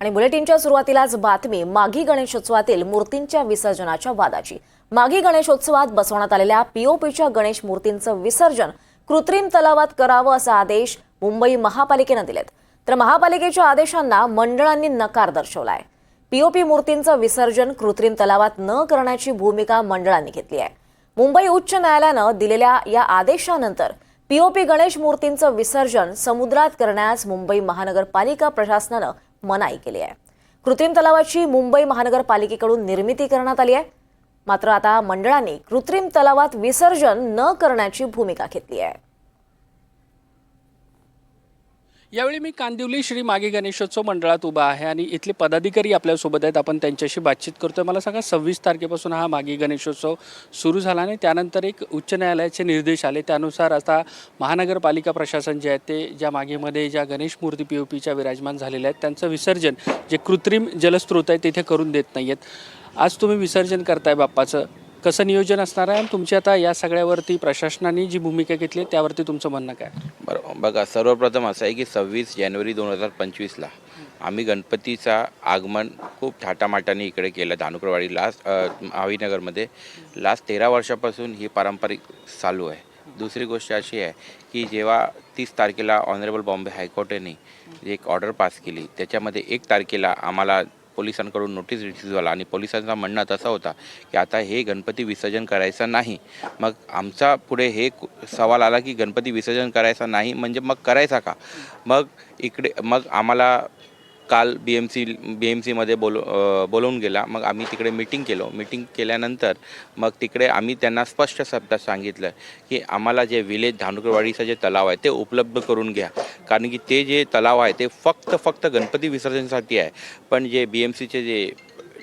आणि बुलेटिनच्या सुरुवातीलाच बातमी माघी गणेशोत्सवातील मूर्तींच्या विसर्जनाच्या वादाची। माघी गणेशोत्सवात बसवण्यात आलेल्या पीओपीच्या गणेश मूर्तींचं विसर्जन कृत्रिम तलावात करावं असा आदेश मुंबई महापालिकेने दिलेत, तर महापालिकेच्या आदेशांना मंडळांनी नकार दर्शवलाय। पीओपी मूर्तींचं विसर्जन कृत्रिम तलावात न करण्याची भूमिका मंडळांनी घेतली आहे। मुंबई उच्च न्यायालयाने दिलेल्या या आदेशानंतर पीओपी गणेश मूर्तींचं विसर्जन समुद्रात करण्यास मुंबई महानगरपालिका प्रशासनाने मनाई केली आहे। कृत्रिम तलावाची मुंबई महानगरपालिकेकडून निर्मिती करण्यात आली आहे, मात्र आता मंडळांनी कृत्रिम तलावात विसर्जन न करण्याची भूमिका घेतली आहे। यावेळी मी कांदिवली श्री माघी गणेशोत्सव मंडळात उभा आहे आणि इथले पदाधिकारी आपल्यासोबत आहेत। आपण त्यांच्याशी बातचीत करतोय। मला सांगा, 26 तारखेपासून हा माघी गणेशोत्सव सुरू झाला आणि त्यानंतर एक उच्च न्यायालयाचे निर्देश आले, त्यानुसार आता महानगरपालिका प्रशासन जे आहे ते ज्या माघीमध्ये ज्या गणेश मूर्ती पीओपीच्या विराजमान झालेल्या आहेत त्यांचं विसर्जन जे कृत्रिम जलस्रोत आहे तिथे करून देत नाहीयेत। आज तुम्ही विसर्जन करताय बाप्पाचं, कसं नियोजन असणार आहे आणि तुमची आता या सगळ्यावरती प्रशासनाने जी भूमिका घेतली आहे त्यावरती तुमचं म्हणणं काय? बरोबर, बघा, सर्वप्रथम असं आहे की 26 जानेवारी 2025ला आम्ही गणपतीचा आगमन खूप थाटामाटाने इकडे केलं धानुकरवाडी आवीनगरमध्ये। लास्ट 13 वर्षापासून ही पारंपरिक चालू आहे। दुसरी गोष्ट अशी आहे की जेव्हा 30 तारखेला ऑनरेबल बॉम्बे हायकोर्टाने एक ऑर्डर पास केली, त्याच्यामध्ये 1 तारखेला आम्हाला पोलिसांकडून नोटीस रिसीव्ह झाला आणि पोलिसांचं म्हणणं तसं होता की आता हे गणपती विसर्जन करायचं नाही। मग आमचा पुढे हे सवाल आला की गणपती विसर्जन करायचा नाही म्हणजे मग करायचा का? मग आम्हाला काल BMCमध्ये बोलवून गेला। मग आम्ही तिकडे मीटिंग केल्यानंतर मग तिकडे आम्ही त्यांना स्पष्ट शब्दात सांगितलं की आम्हाला जे विलेज धानुकरवाडीचं जे तलाव आहे ते उपलब्ध करून घ्या, कारण की ते जे तलाव आहे ते फक्त गणपती विसर्जनासाठी आहे। पण जे BMCचे जे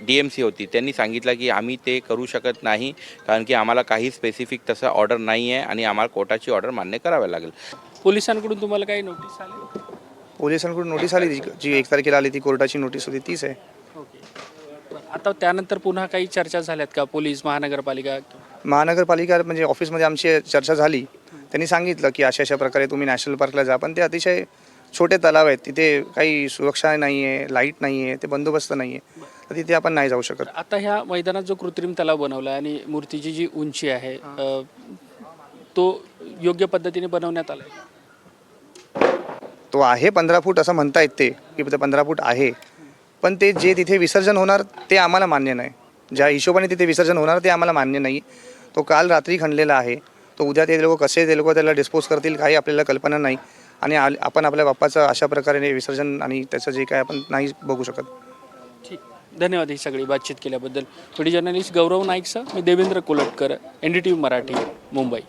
DMC होती त्यांनी सांगितलं की आम्ही ते करू शकत नाही, कारण की आम्हाला काही स्पेसिफिक तसं ऑर्डर नाही आहे आणि आम्हाला कोर्टाची ऑर्डर मान्य करावी लागेल। पोलिसांकडून तुम्हाला काही नोटीस आली? पोलिसांकडून नोटीस आली, जी 1 तारखेला आली ती कोर्टाची नोटीस होती, तीच आहे। आता त्यानंतर पुन्हा काही चर्चा झाल्यात का? पोलीस महानगरपालिका म्हणजे ऑफिसमध्ये आमची चर्चा झाली। त्यांनी सांगितलं की अशा प्रकारे तुम्ही नॅशनल पार्कला जा, पण ते अतिशय छोटे तलाव आहेत, तिथे काही सुरक्षा नाही आहे, लाईट नाही आहे, ते बंदोबस्त नाही आहे, तर तिथे आपण नाही जाऊ शकत। आता ह्या मैदानात जो कृत्रिम तलाव बनवला आणि मूर्तीची जी उंची आहे तो योग्य पद्धतीने बनवण्यात आला आहे? तो आहे 15 फूट असं म्हणता येते की 15 फूट आहे, पण ते जे तिथे विसर्जन होणार ते आम्हाला मान्य नाही। ज्या हिशोबाने तिथे विसर्जन होणार ते आम्हाला मान्य नाही। तो काल रात्री खणलेला आहे, तो उद्या ते लोक त्याला डिस्पोज करतील काही आपल्याला कल्पना नाही, आणि आपण आपल्या बाप्पाचं अशा प्रकारे विसर्जन आणि त्याचं जे काय आपण नाही बघू शकत। ठीक, धन्यवाद ही सगळी बातचीत केल्याबद्दल। व्हिडिओ जर्नलिस्ट गौरव नाईकसह मी देवेंद्र कोलटकर, NDTV मराठी, मुंबई।